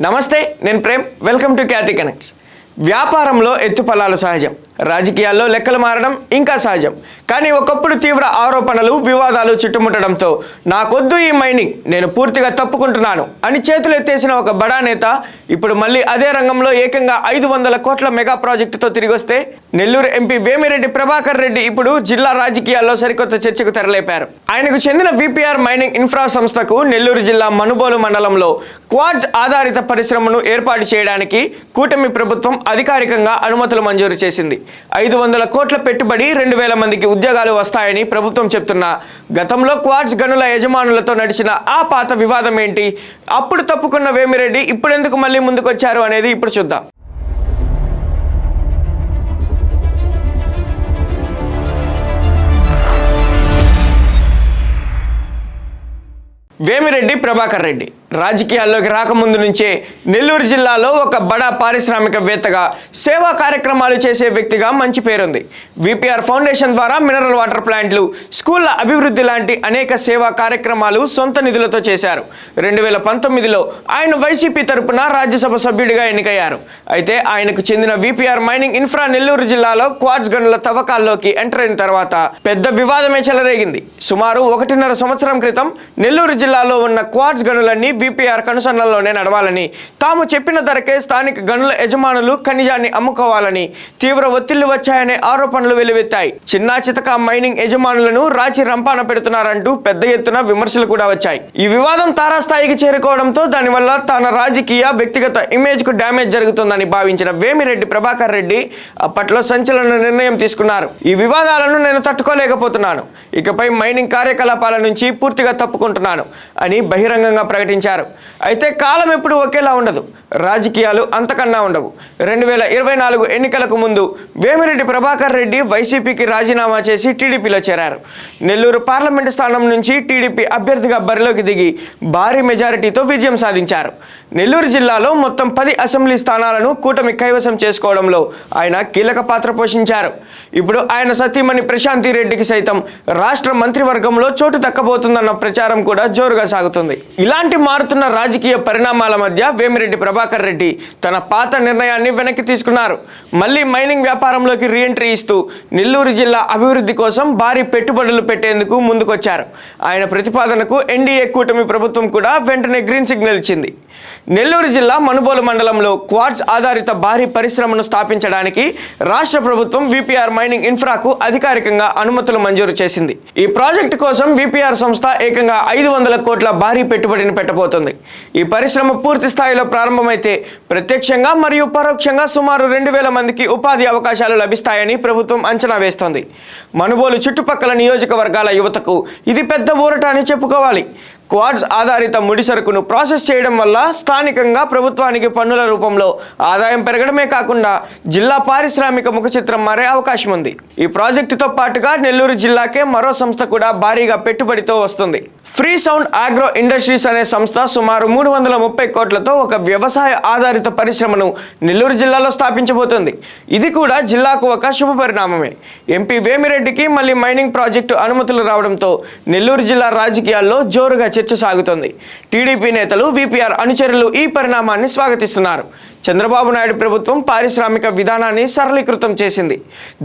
నమస్తే, నేను Prem. Welcome to Katy Connects. వ్యాపారంలో ఎత్తుపల్లాలు సహజం, రాజకీయాల్లో లెక్కలు మారడం ఇంకా సహజం. కానీ ఒకప్పుడు తీవ్ర ఆరోపణలు, వివాదాలు చుట్టుముట్టడంతో నాకొద్దు ఈ మైనింగ్, నేను పూర్తిగా తప్పుకుంటున్నాను అని చేతులు ఎత్తేసిన ఒక బడా నేత ఇప్పుడు మళ్ళీ అదే రంగంలో ఏకంగా 500 కోట్ల మెగా ప్రాజెక్టుతో తిరిగి వస్తే నెల్లూరు ఎంపీ వేమిరెడ్డి ప్రభాకర్ రెడ్డి ఇప్పుడు జిల్లా రాజకీయాల్లో సరికొత్త చర్చకు తెరలేపారు. ఆయనకు చెందిన విపిఆర్ మైనింగ్ ఇన్ఫ్రా సంస్థకు నెల్లూరు జిల్లా మనుబోలు మండలంలో క్వార్ట్జ్ ఆధారిత పరిశ్రమను ఏర్పాటు చేయడానికి కూటమి ప్రభుత్వం అధికారికంగా అనుమతులు మంజూరు చేసింది. 500 కోట్ల పెట్టుబడి, 2000 మందికి ఉద్యోగాలు వస్తాయని ప్రభుత్వం చెప్తున్నా గతంలో క్వార్ట్జ్ గనుల యజమానులతో నడిచిన ఆ పాత వివాదం ఏంటి? అప్పుడు తప్పుకున్న వేమిరెడ్డి ఇప్పుడెందుకు మళ్ళీ ముందుకొచ్చారు అనేది ఇప్పుడు చూద్దాం. వేమిరెడ్డి ప్రభాకర్ రెడ్డి రాజకీయాల్లోకి రాకముందు నుంచే నెల్లూరు జిల్లాలో ఒక బడా పారిశ్రామికవేత్తగా సేవా కార్యక్రమాలు చేసే వ్యక్తిగా మంచి పేరుంది. విపిఆర్ ఫౌండేషన్ ద్వారా మినరల్ వాటర్ ప్లాంట్లు, స్కూళ్ల అభివృద్ధి లాంటి అనేక సేవా కార్యక్రమాలు సొంత నిధులతో చేశారు. 2019లో ఆయన వైసీపీ తరపున రాజ్యసభ సభ్యుడిగా ఎన్నికయ్యారు. అయితే ఆయనకు చెందిన విపిఆర్ మైనింగ్ ఇన్ఫ్రా నెల్లూరు జిల్లాలో క్వార్ట్జ్ గనుల తవ్వకాల్లోకి ఎంటర్ అయిన తర్వాత పెద్ద వివాదమే చెలరేగింది. సుమారు 1.5 సంవత్సరం క్రితం నెల్లూరు జిల్లాలో ఉన్న క్వార్ట్జ్ గనులన్నీ విపిఆర్ కనుసన్నల్లోనే నడవాలని, తాము చెప్పిన ధరకే స్థానిక గనుల యజమానులు ఖనిజాన్ని అమ్ముకోవాలని తీవ్ర ఒత్తిళ్లు వచ్చాయనే ఆరోపణలు వెలువెత్తాయి. చిన్నా చితక మైనింగ్ యజమానులను రాచి రంపాన పెడుతున్నారంటూ పెద్ద ఎత్తున విమర్శలు కూడా వచ్చాయి. ఈ వివాదం తారాస్థాయికి చేరుకోవడంతో దానివల్ల తన రాజకీయ, వ్యక్తిగత ఇమేజ్ కు డ్యామేజ్ జరుగుతుందని భావించిన వేమిరెడ్డి ప్రభాకర్ రెడ్డి అప్పట్లో సంచలన నిర్ణయం తీసుకున్నారు. ఈ వివాదాలను నేను తట్టుకోలేకపోతున్నాను, ఇకపై మైనింగ్ కార్యకలాపాల నుంచి పూర్తిగా తప్పుకుంటున్నాను అని బహిరంగంగా ప్రకటించారు. అయితే కాలం ఎప్పుడు ఒకేలా ఉండదు, రాజకీయాలు అంతకన్నా ఉండవు. 2024 ఎన్నికలకు ముందు వేమిరెడ్డి ప్రభాకర్ రెడ్డి వైసీపీకి రాజీనామా చేసి టీడీపీలో చేరారు. నెల్లూరు పార్లమెంటు స్థానం నుంచి టీడీపీ అభ్యర్థిగా బరిలోకి దిగి భారీ మెజారిటీతో విజయం సాధించారు. నెల్లూరు జిల్లాలో మొత్తం 10 అసెంబ్లీ స్థానాలను కూటమి కైవసం చేసుకోవడంలో ఆయన కీలక పాత్ర పోషించారు. ఇప్పుడు ఆయన సతీమణి ప్రశాంతి రెడ్డికి సైతం రాష్ట్ర మంత్రివర్గంలో చోటు దక్కబోతుందన్న ప్రచారం కూడా జోరుగా సాగుతుంది. ఇలాంటి మారుతున్న రాజకీయ పరిణామాల మధ్య వేమిరెడ్డి ప్రభాకర్ రెడ్డి తన పాత నిర్ణయాన్ని వెనక్కి తీసుకున్నారు. మళ్ళీ మైనింగ్ వ్యాపారంలోకి రీఎంట్రీ ఇస్తూ నెల్లూరు జిల్లా అభివృద్ధి కోసం భారీ పెట్టుబడులు పెట్టేందుకు ముందుకొచ్చారు. ఆయన ప్రతిపాదనకు ఎన్డీఏ కూటమి ప్రభుత్వం కూడా వెంటనే గ్రీన్ సిగ్నల్ ఇచ్చింది. నెల్లూరు జిల్లా మనుబోలు మండలంలో క్వార్ట్జ్ ఆధారిత భారీ పరిశ్రమను స్థాపించడానికి రాష్ట్ర ప్రభుత్వం విపిఆర్ మైనింగ్ ఇన్ఫ్రాకు అధికారికంగా అనుమతులు మంజూరు చేసింది. ఈ ప్రాజెక్టు కోసం విపిఆర్ సంస్థ ఏకంగా 500 కోట్ల భారీ పెట్టుబడిని పెట్టబోతుంది. ఈ పరిశ్రమ పూర్తి స్థాయిలో ప్రారంభమైతే ప్రత్యక్షంగా మరియు పరోక్షంగా సుమారు 2000 మందికి ఉపాధి అవకాశాలు లభిస్తాయని ప్రభుత్వం అంచనా వేస్తోంది. మనుబోలు చుట్టుపక్కల నియోజకవర్గాల యువతకు ఇది పెద్ద ఊరట అని చెప్పుకోవాలి. క్వార్ట్జ్ ఆధారిత ముడి సరుకును ప్రాసెస్ చేయడం వల్ల స్థానికంగా ప్రభుత్వానికి పన్నుల రూపంలో ఆదాయం పెరగడమే కాకుండా జిల్లా పారిశ్రామిక ముఖ చిత్రం మారే అవకాశం ఉంది. ఈ ప్రాజెక్టుతో పాటుగా నెల్లూరు జిల్లాకే మరో సంస్థ కూడా భారీగా పెట్టుబడితో వస్తుంది. ఫ్రీ సౌండ్ ఆగ్రో ఇండస్ట్రీస్ అనే సంస్థ సుమారు 330 కోట్లతో ఒక వ్యవసాయ ఆధారిత పరిశ్రమను నెల్లూరు జిల్లాలో స్థాపించబోతుంది. ఇది కూడా జిల్లాకు ఒక శుభ పరిణామమే. ఎంపీ వేమిరెడ్డికి మళ్ళీ మైనింగ్ ప్రాజెక్టు అనుమతులు రావడంతో నెల్లూరు జిల్లా రాజకీయాల్లో జోరుగా చర్చ సాగుతోంది. టీడీపీ నేతలు, విపిఆర్ అనుచరులు ఈ పరిణామాన్ని స్వాగతిస్తున్నారు. చంద్రబాబు నాయుడు ప్రభుత్వం పారిశ్రామిక విధానాన్ని సరళీకృతం చేసింది.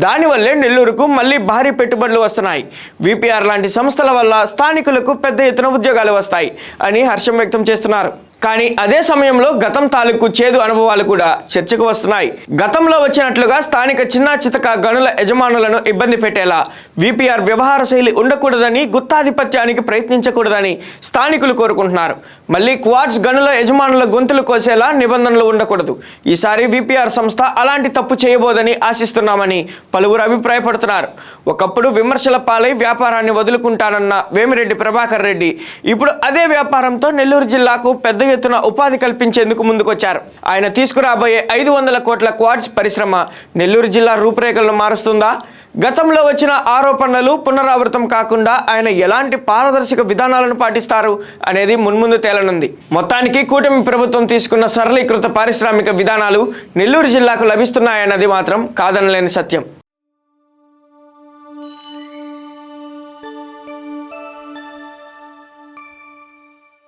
దానివల్లే నెల్లూరుకు మళ్ళీ భారీ పెట్టుబడులు వస్తున్నాయి. విపిఆర్ లాంటి సంస్థల వల్ల స్థానికులకు పెద్ద ఎత్తున ఉద్యోగాలు వస్తాయి అని హర్షం వ్యక్తం చేస్తున్నారు. కానీ అదే సమయంలో గతం తాలూకు చేదు అనుభవాలు కూడా చర్చకు వస్తున్నాయి. గతంలో వచ్చినట్లుగా స్థానిక చిన్నా చితక గనుల యజమానులను ఇబ్బంది పెట్టేలా విపిఆర్ వ్యవహార శైలి ఉండకూడదని, గుత్తాధిపత్యానికి ప్రయత్నించకూడదని స్థానికులు కోరుకుంటున్నారు. మళ్ళీ క్వార్ట్జ్ గనుల యజమానుల గొంతులు కోసేలా నిబంధనలు ఉండకూడదు. ఈసారి విపిఆర్ సంస్థ అలాంటి తప్పు చేయబోదని ఆశిస్తున్నామని పలువురు అభిప్రాయపడుతున్నారు. ఒకప్పుడు విమర్శల పాలై వ్యాపారాన్ని వదులుకుంటానన్న వేమిరెడ్డి ప్రభాకర్ రెడ్డి ఇప్పుడు అదే వ్యాపారంతో నెల్లూరు జిల్లాకు పెద్ద ఎత్తున ఉపాధి కల్పించేందుకు ముందుకొచ్చారు. ఆయన తీసుకురాబోయే 500 కోట్ల క్వార్ట్జ్ పరిశ్రమ నెల్లూరు జిల్లా రూపురేఖలను మారుస్తుందా? గతంలో వచ్చిన ఆరోపణలు పునరావృతం కాకుండా ఆయన ఎలాంటి పారదర్శక విధానాలను పాటిస్తారు అనేది మున్ముందు తేలనుంది. మొత్తానికి కూటమి ప్రభుత్వం తీసుకున్న సరళీకృత పారిశ్రామిక విధానాలు నెల్లూరు జిల్లాకు లభిస్తున్నాయన్నది మాత్రం కాదనలేని సత్యం.